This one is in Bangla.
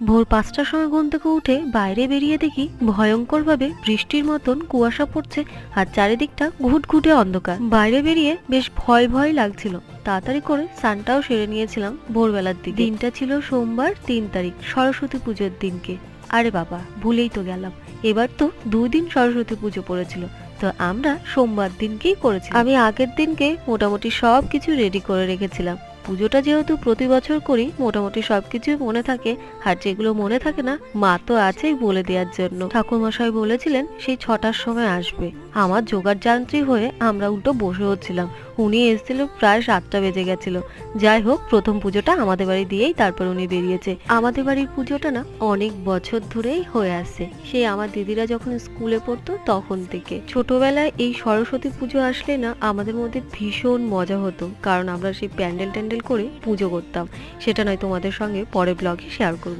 ভোর ৫টার সময় ঘুম থেকে উঠে বাইরে বেরিয়ে দেখি ভয়ঙ্করভাবে বৃষ্টির মতন কুয়াশা পড়ছে আর চারিদিকটা ঘুটঘুটে অন্ধকার। বাইরে বেরিয়ে বেশ ভয় ভয় লাগছিল। তাড়াতাড়ি করে স্নানটাও সেরে নিয়েছিলাম ভোরবেলার দিকে। দিনটা ছিল সোমবার ৩ তারিখ, সরস্বতী পুজোর দিনকে। আরে বাবা, ভুলেই তো গেলাম, এবার তো ২ দিন সরস্বতী পুজো পড়েছিল। তো আমরা সোমবার দিনকেই করেছি। আমি আগের দিনকে মোটামুটি সবকিছু রেডি করে রেখেছিলাম। পুজোটা যেহেতু প্রতি বছর করি, মোটামুটি সবকিছুই মনে থাকে। আর যেগুলো মনে থাকে না, মা তো আছেই বলে দেওয়ার জন্য। ঠাকুরমশাই বলেছিলেন সেই ৬টার সময় আসবে। আমার জোগাড় যান্ত্রী হয়ে আমরা উল্টো বসে হচ্ছিলাম। উনি এসেছিল প্রায় ৭টা বেজে গেছিল। যাই হোক, প্রথম পুজোটা আমাদের বাড়ি দিয়েই তারপর উনি বেরিয়েছে। আমাদের বাড়ির পুজোটা না অনেক বছর ধরেই হয়ে আসছে, সেই আমার দিদিরা যখন স্কুলে পড়তো তখন থেকে। ছোটবেলায় এই সরস্বতী পুজো আসলে না আমাদের মধ্যে ভীষণ মজা হতো, কারণ আমরা সেই প্যান্ডেল ট্যান্ডেল করে পুজো করতাম। সেটা নয় তোমাদের সঙ্গে পরে ব্লগে শেয়ার করব।